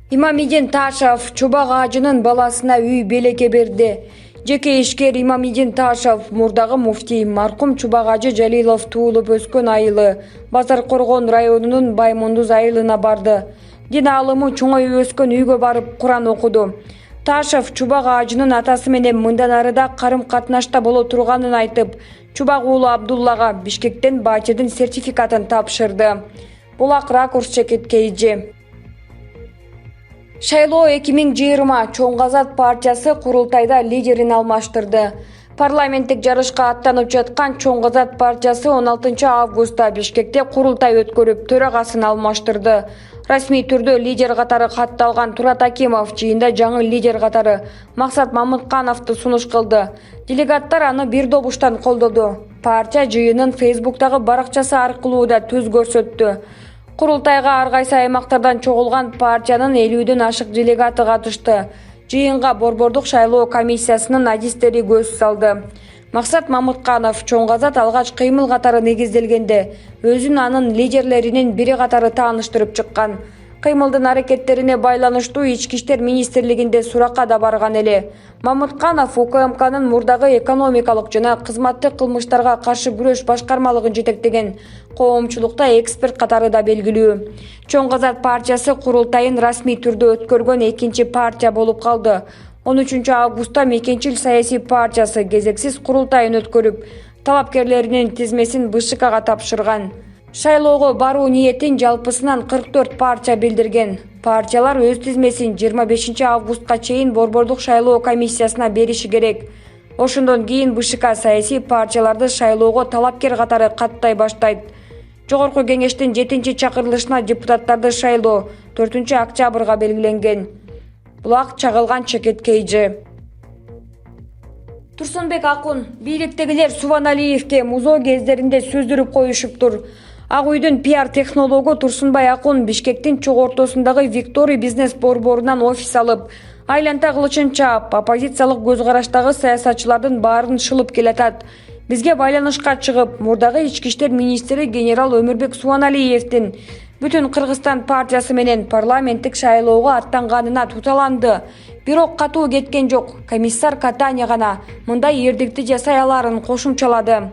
Имамидин Ташев Чубак Ажынын баласына үй белекке берди. Жеке ишкер Имамидин Ташев мурдагы муфтий маркум Чубак Ажы Жалилов туулуп өскөн айылы Базаркоргон районунун Баймундуз айылына барды. Дин алымы чоңоюп өскөн үйгө барып Куран окуду. Ташев Чубак Ажынын атасы менен мындан арыда карым катнашта боло турганын айтып, Чубак уулу Абдуллага Бишкектен бачыдын сертификатын тапшырды. Булак ракурс чекет кейжи. Шайлоо 2020 Чоң Казак партиясы курултайда лидерин алмаштырды. Парламенттик жарышка аттанып жаткан Чоң Казак партиясы 16 августта Бишкекте курултай өткөрүп, төрагасын алмаштырды. Расмий түрдө лидер катары катталган Турат Акимов жыйында жаңы лидер катары Максат Мамыткановду сунуш кылды. Делегаттар аны бир добуштан колдоду. Партия жыйынын Фейсбуктагы баракчасы аркылуу да төз көрсөттү. Курултайга ар кайсы аймактардан чогулган партиянын 50ден ашык делегаты катышты. Жыйынга Борбордук шайлоо комиссиясынын адистери көз салды. Максат Мамытканов Чоң Казак алгач кыймыл катары негизделгенде өзүн анын лидерлеринин бири катары тааныштырып чыккан. Кыймылдын аракеттерине байланыштуу Ички иштер министрлигинде суракка да барган эле. Мамытканов УКМКнын мурдагы экономикалык жана кызматтык кылмыштарга каршы күрөш башкармалыгын жетектеген, коомчулукта эксперт катары да белгилүү. Чоң Казак партиясы курултайын расмий түрдө өткөргөн экинчи партия болуп калды. 13 августта Мекенчил саясий партиясы кезексиз курултайын өткөрүп, талапкерлеринин тизмесин БШКга тапшырган. Шайлоого баруу ниетин жалпысынан 44 партия билдирген. Партиялар өз тизмесин 25 августка чейин Борбордук шайлоо комиссиясына бериши керек. Ошондон кийин БШК саясий партияларды шайлоого талапкер катары каттай баштайт. Жогорку кеңештин 7-чакырылышына депутаттарды шайлоо 4-октябрга белгиленген. Булак чагылган чекет кейжи. Турсунбек Акун бийликтегилер Субан Алиевке музоо кездеринде сөздүрүп коюшуптур. Ак үйдүн пиар технологу Турсунбай Акун Бишкектин чок ортосундагы Виктори бизнес борборунан офис алып, айланта кылычын чаап, оппозициялык көз караштагы саясатчылардын баарын шылып келатат. Бизге байланышка чыгып, мурдагы ички иштер министри генерал Өмүрбек Субаналиевдин бүтүн Кыргызстан партиясы менен парламенттик шайлоого аттанганына туталанды. Бирок катуу кеткен жок. Комиссар Катаня гана мындай эрдикти жасай аларын кошумчалады.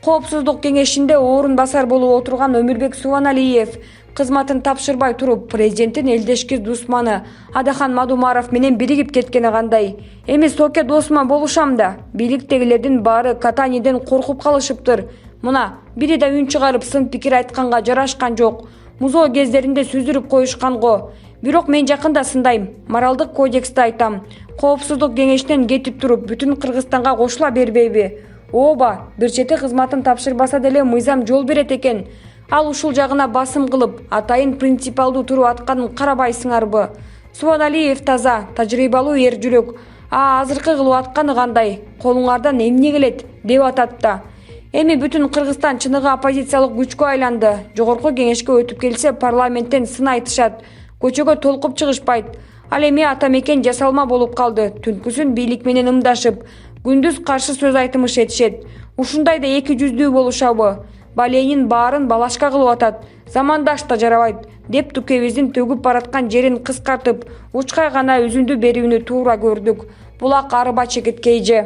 Коопсуздук кеңешинде орун басар болуп отурган Өмүрбек Субаналиев кызматын тапшырбай туруп, президенттин элдешки дусманы Адахан Мадумаров менен биригип кеткени кандай? Эми Соке досума болушам да, бийликтегилердин баары Катаниден коркуп калышыптыр. Мына бири да үн чыгарып сын пикир айтканга жарашкан жок. Музоо кездеринде сүздүрүп коюшканго. Бирок мен жакында сындайм, моралдык кодексти айтам. Коопсуздук кеңешинен кетип туруп, бүтүн Кыргызстанга кошула бербейби? Ооба, бир чети кызматын тапшырбаса деле мыйзам жол берет экен. Ал ушул жагына басым кылып, атайын принципалдуу туруп атканын карабайсыңарбы? Субаналиев таза, тажрыйбалуу эр жүрөк. Азыркы кылып атканы кандай? Колуңардан эмне келет? Деп атат да. Эми бүтүн Кыргызстан чыныгы оппозициялык күчкө айланды. Жогорку кеңешке өтүп келсе парламенттен сын айтышат. Көчөгө толкуп чыгышпайт. Ал эми атамекен жасалма болуп калды. Түнкүсүн бийлик менен ымдашып, күндүз каршы сөз айтымыш этишет. Ушундайда эки жүздүү болушабы? Баленин баарын балашка кылып атат. Замандаш да жарабайт, деп тукебиздин төгүп бараткан жерин кыскартып, учкай гана үзүндү берүүнү туура көрдүк. Булак арба чекет кейжи.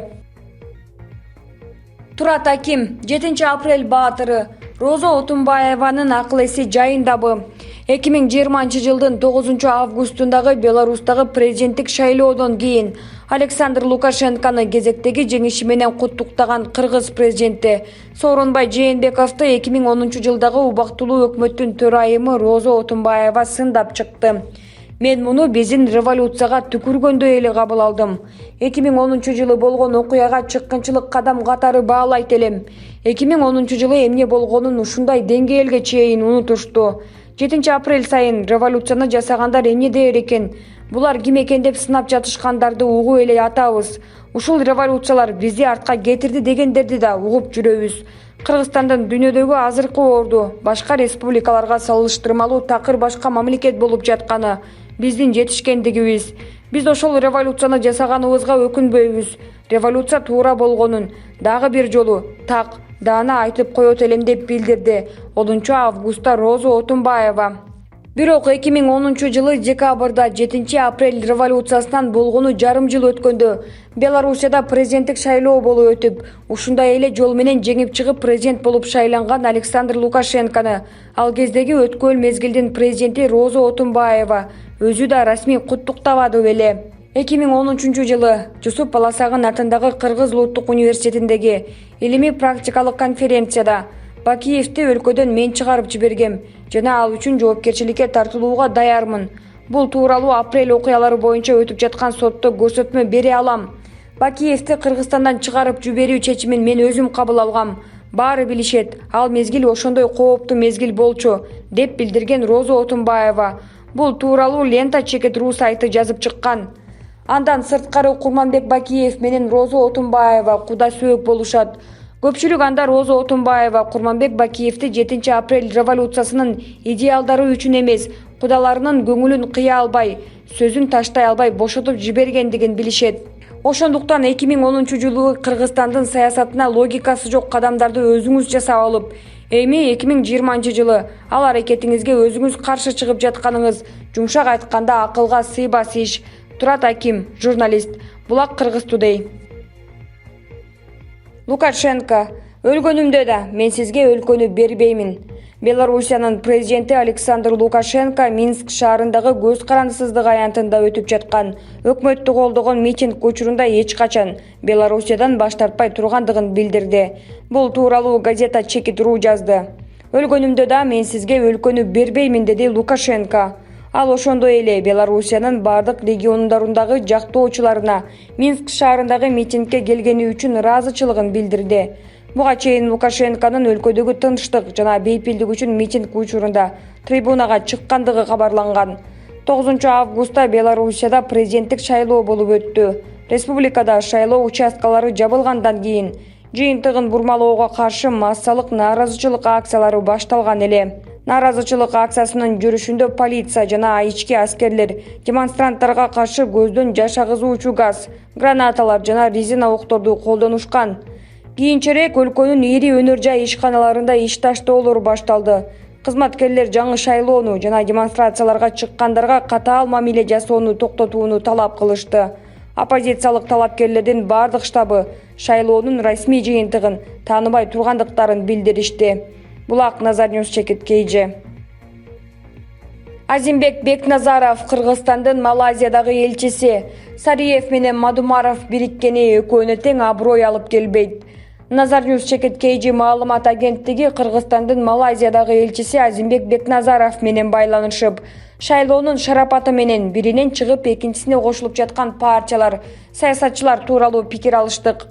Турат Аким 7 апрель баатыры Роза Отунбаеванын акыл эси жайындабы? 2020 жылдын 9 августундагы Беларустагы президенттик шайлоодон кийин Александр Лукашенконы кезектеги жеңиши менен куттуктаган Кыргыз президенти Сооронбай Жээнбековду 2010 жылдагы убактылуу өкмөттүн төрайымы Роза Отунбаева сындап чыкты. Мен муну биздин революцияга түкүргөндөй эле кабыл алдым. 2010 жылы болгон окуяга чыккынчылык кадам катары баалайт элем. 2010 жылы эмне болгонун ушундай деңгээлге чейин унутушту. 7 апрель сайын революцияны жасагандар эмне дээр экен? Булар ким экен деп сынап жатышкандарды угуп эле атабыз. Ушул революциялар бизди артка кетирди дегендерди да угуп жүрөбүз. Кыргызстандын дүйнөдөгү азыркы орду башка республикаларга салыштырмалуу такыр башка мамлекет болуп жатканы биздин жетишкендигибиз. Биз ошол революцияны жасаганыбызга өкүнбөйбүз. Революция туура болгонун дагы бир жолу так даана айтып коет элем деп билдирди 10 августта Роза Отунбаева. Бирок 2010 декабрда 7-апрель революциясынан болгону жарым жыл өткөндө Белоруссияда президенттик шайлоо болуп өтүп, ушундай эле жол менен жеңип чыгып президент болуп шайланган Александр Лукашенкону ал кездеги өткөл мезгилдин президенти Роза Отунбаева өзү да расмий куттуктабады беле. 2013 Жусуп Баласагын атындагы Кыргыз Улуттук университетиндеги илимий практикалык конференцияда Бакиевди өлкөдөн мен чыгарып жибергем жана ал үчүн жоопкерчиликке тартылууга даярмын. Бул тууралуу апрель окуялары боюнча өтүп жаткан сотто көрсөтмө бере алам. Бакиевди Кыргызстандан чыгарып жиберүү чечимин мен өзүм кабыл алгам. Баары билишет, ал мезгил ошондой кооптуу мезгил болчу, деп билдирген Роза Отунбаева. Бул тууралуу Лента.чекит.ру сайты жазып чыккан. Андан сырткары Курманбек Бакиев менен Роза Отунбаева куда сөөк болушат. Көпчүлүк анда Роза Отунбаева Курманбек Бакиевди 7-апрель революциясынын идеалдары үчүн эмес, кудаларынын көңүлүн кыя албай, сөзүн таштай албай бошотуп жибергендигин билишет. Ошондуктан 2010 Кыргызстандын саясатына логикасы жок кадамдарды өзүңүз жасап алып, эми 2020 ал аракетиңизге өзүңүз каршы чыгып жатканыңыз жумшак айтканда акылга сыйбас иш. Турат Аким, журналист, Булак Кыргыз Today. Лукашенко: өлгөнүмдө да мен сизге өлкөнү бербеймин. Белоруссиянын президенти Александр Лукашенко Минск шаарындагы көз карандысыздык аянтында өтүп жаткан өкмөттү колдогон митинг учурунда эч качан Белоруссиядан баш тартпай тургандыгын билдирди. Бул тууралуу газета.чекит.ру жазды. Өлгөнүмдө да мен сизге өлкөнү бербеймин, деди Лукашенко. Ал ошондой эле Белоруссиянын бардык регионундагы жактоочуларына Минск шаарындагы митингге келгени үчүн ыраазычылыгын билдирди. Буга чейин Лукашенконун өлкөдөгү тынчтык жана бейпилдик үчүн митинг учурунда трибунага чыккандыгы кабарланган. 9 августта Белоруссияда президенттик шайлоо болуп өттү. Республикада шайлоо участкалары жабылгандан кийин жыйынтыгын бурмалоого каршы массалык нааразычылык акциялары башталган эле. Нааразычылык акциясынын жүрүшүндө полиция жана ички аскерлер демонстранттарга каршы көздөн жаш агызуучу газ, гранаталар жана резина окторду колдонушкан. Кийинчерээк өлкөнүн ири өнөр жай ишканаларында иш таштоолор башталды. Кызматкерлер жаңы шайлоону жана демонстрацияларга чыккандарга катаал мамиле жасоону токтотууну талап кылышты. Оппозициялык талапкерлердин бардык штабы шайлоонун расмий жыйынтыгын тааныбай тургандыктарын билдиришти. Булак Назарньюс.чекит KG. Азимбек Бекназаров Кыргызстандын Малайзиядагы элчиси Сариев менен Мадумаров бириккени экөөнө тең аброй алып келбейт. Назарньюс.чекит KG маалымат агенттиги Кыргызстандын Малайзиядагы элчиси Азимбек Бекназаров менен байланышып, шайлоонун шарапаты менен биринен чыгып экинчисине кошулуп жаткан партиялар, саясатчылар тууралуу пикир алыштык.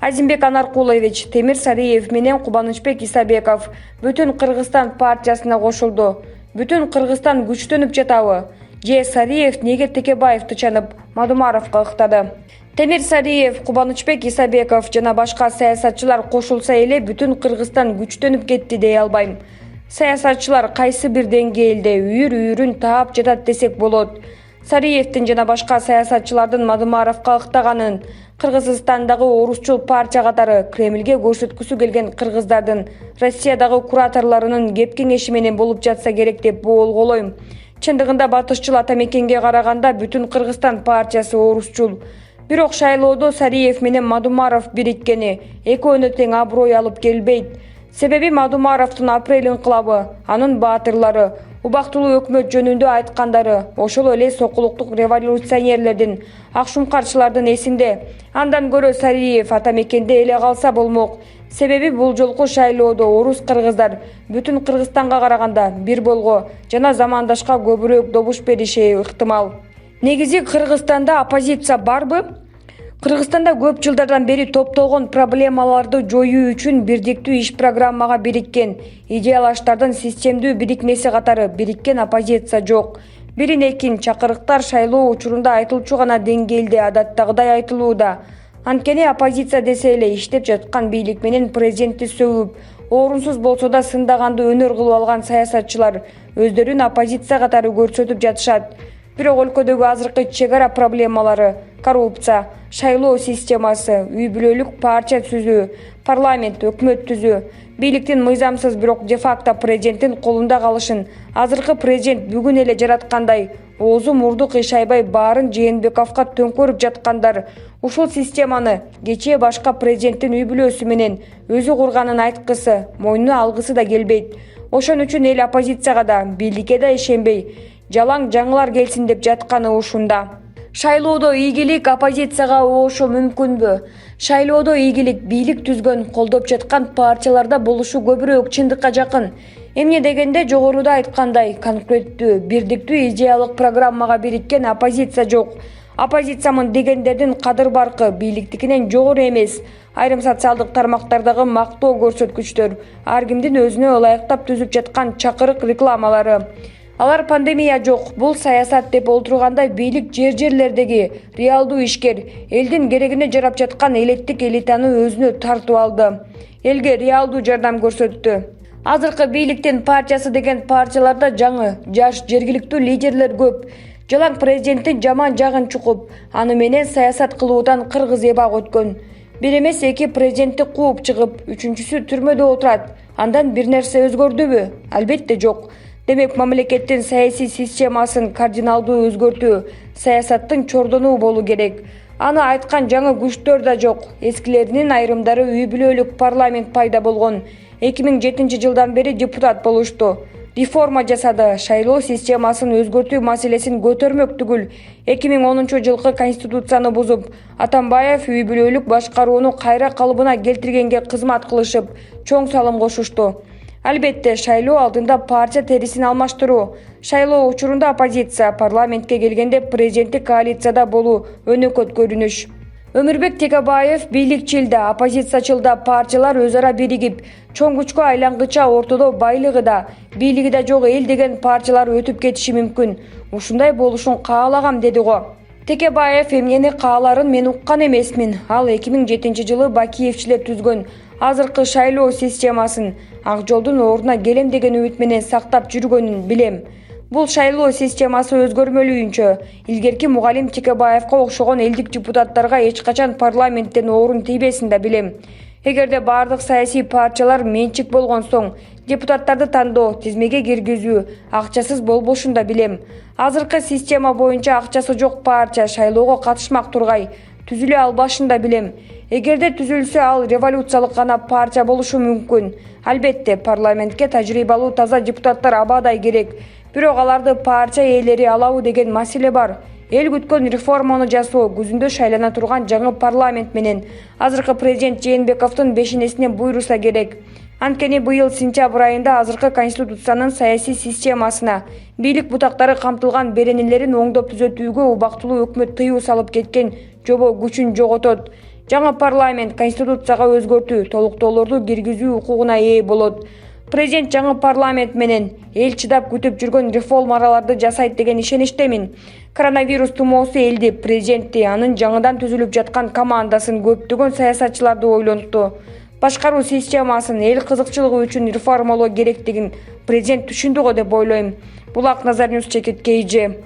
Азимбек Анаркулович Темир Сариев менен Кубанычбек Исабеков Бүтүн Кыргызстан партиясына кошулду. Бүтүн Кыргызстан күчтөнүп жатабы? Же Сариев неге Текебаевди чанып, Мадумаровго ыктады? Темир Сариев, Кубанычбек Исабеков жана башка саясатчылар кошулса эле Бүтүн Кыргызстан күчтөнүп кетти дей албайм. Саясатчылар кайсы бир деңгээлде үйүр-үйүрүн таап жатат десек болот. Сариевдин жана башка саясатчылардын Мадумаровго ыктаганын Кыргызстандагы орусчул партия катары Кремлге көрсөткүсү келген кыргыздардын Россиядагы кураторлорунун кеп кеңеши менен болуп жатса керек деп боолголойм. Чындыгында батышчыл ата мекенге караганда Бүтүн Кыргызстан партиясы орусчул. Бирок шайлоодо Сариев менен Мадумаров бириккени экөөнө тең аброй алып келбейт. Себеби Мадумаровдун апрель инкылабы, анын баатырлары, убактылуу өкмөт жөнүндө айткандары, ошол эле сокулуктук революционерлердин, акшумкарчылардын эсинде. Андан көрө Сариев ата мекенде эле калса болмок. Себеби бул жолку шайлоодо орус-кыргыздар Бүтүн Кыргызстанга караганда бир болго жана замандашка көбүрөөк добуш бериши ыктымал. Негизи Кыргызстанда оппозиция барбы? Кыргызстанда көп жылдардан бери топтолгон проблемаларды жоюу үчүн бирдиктүү иш программага бириккен идеялаштардын системдүү бирикмеси катары бириккен оппозиция жок. Бирин-экин чакырыктар шайлоо учурунда айтылчу гана деңгээлде адаттагыдай айтылууда. Анткени оппозиция десе эле иштеп жаткан бийлик менен президентти сөгүп, орунсуз болсо да сындаганды өнөр кылып алган саясатчылар өздөрүн оппозиция катары көрсөтүп жатышат. Бирок өлкөдөгү азыркы чек ара проблемалары коррупция, шайлоо системасы, үй бүлөлүк партия түзүү, парламент өкмөт түзүү, бийликтин мыйзамсыз бирок де-факто президенттин колунда калышын азыркы президент бүгүн эле жараткандай оозу мурдук иш айбай баарын Жээнбековго төңкөрүп жаткандар ушул системаны кечээ башка президенттин үй бүлөсү менен өзү курганын айткысы, мойнуна алгысы да келбейт. Ошон үчүн эл оппозицияга да, бийликке да ишенбей, жалаң жаңылар келсин деп жатканы ушунда. Шайлоодо ийгилик оппозицияга оошу мүмкүнбү? Шайлоодо ийгилик бийлик түзгөн, колдоп жаткан партияларда болушу көбүрөөк чындыкка жакын. Эмне дегенде жогоруда айткандай, конкреттүү, бирдиктүү идеялык программага бириккен оппозиция жок. Оппозициямын дегендердин кадыр-баркы бийликтикинен жогору эмес. Айрым социалдык тармактардагы мактоо көрсөткүчтөр, ар кимдин өзүнө ылайыктап түзүп жаткан чакырык рекламалары. Алар пандемия жок, бул саясат деп олтургандай бийлик жерлердеги реалдуу ишкер, элдин керегине жарап жаткан элеттик элитаны өзүнө тартып алды. Элге реалдуу жардам көрсөттү. Азыркы бийликтин партиясы деген партияларда жаңы, жаш, жергиликтүү лидерлер көп. Жалаң президенттин жаман жагын чукуп, аны менен саясат кылуудан кыргыз эбак өткөн. Бир эмес эки президентти кууп чыгып, үчүнчүсү түрмөдө отурат. Андан бир нерсе өзгөрдүбү? Албетте жок. Демек мамлекеттин саясий системасын кардиналдуу өзгөртүү, саясаттын чордонуу болуу керек. Аны айткан жаңы күчтөр да жок. Эскилеринин айрымдары үй бүлөлүк парламент пайда болгон. 2007 жылдан бери депутат болушту. Реформа жасады, шайлоо системасын өзгөртүү маселесин көтөрмөк түгүл. 2010 жылкы конституцияны бузуп, Атамбаев үй бүлөлүк башкарууну кайра калыбына келтиргенге кызмат кылышып, чоң салым кошушту. Албетте, шайлоо алдында партия терисин алмаштыруу. Шайлоо учурунда оппозиция, парламентке келгенде президенттик коалицияда болуу өнөкөт көрүнүш. Өмүрбек Текебаев бийликчилда, оппозициячылда партиялар өз ара биригип, чоң күчкө айлангыча ортодо байлыгы да, бийлиги да жок эл деген партиялар өтүп кетиши мүмкүн. Ушундай болушун каалагам, деди го. Текебаев эмнени кааларын мен уккан эмесмин. Ал 2007 жылы Бакиевчилер түзгөн азыркы шайлоо системасын Ак жолдун ордуна келем деген үмүт менен сактап жүргөнүн билем. Бул шайлоо системасы өзгөрмөлүйүнчө илгерки мугалим Текебаевга окшогон элдик депутаттарга эч качан парламенттен орун тийбесин да билем. Эгерде бардык саясий партиялар менчик болгон соң депутаттарды тандоо, тизмеге киргизүү акчасыз болбошун да билем. Азыркы система боюнча акчасы жок партия шайлоого катышмак тургай түзүлө албашын да билем. Эгерде түзүлсө, ал революциялык гана партия болушу мүмкүн. Албетте, парламентке тажрыйбалуу таза депутаттар абадай керек. Бирок аларды партия ээлери алабы деген маселе бар. Эл күткөн реформаны жасоо, күзүндө шайлана турган жаңы парламент менен азыркы президент Жээнбековдун бешенесине буйруса керек. Анткени быйыл сентябрь айында азыркы конституциянын саясий системасына бийлик бутактары камтылган беренелерин оңдоп түзөтүүгө убактылуу өкмөт тыюу салып кеткен жобо күчүн жоготот. Жаңы парламент конституцияга өзгөртүү, толуктоолорду киргизүү укугуна ээ болот. Президент жаңы парламент менен эл чыдап күтүп жүргөн реформаларды жасайт деген ишеничтемин. Коронавирус тумоосу элди, президентти, анын жаңыдан түзүлүп жаткан командасын, көптөгөн саясатчыларды ойлонтту. Башкаруу системасын эл кызыкчылыгы үчүн реформалоо керектигин президент түшүндү го деп ойлойм. Булак Назарньюс, Чекит, KG.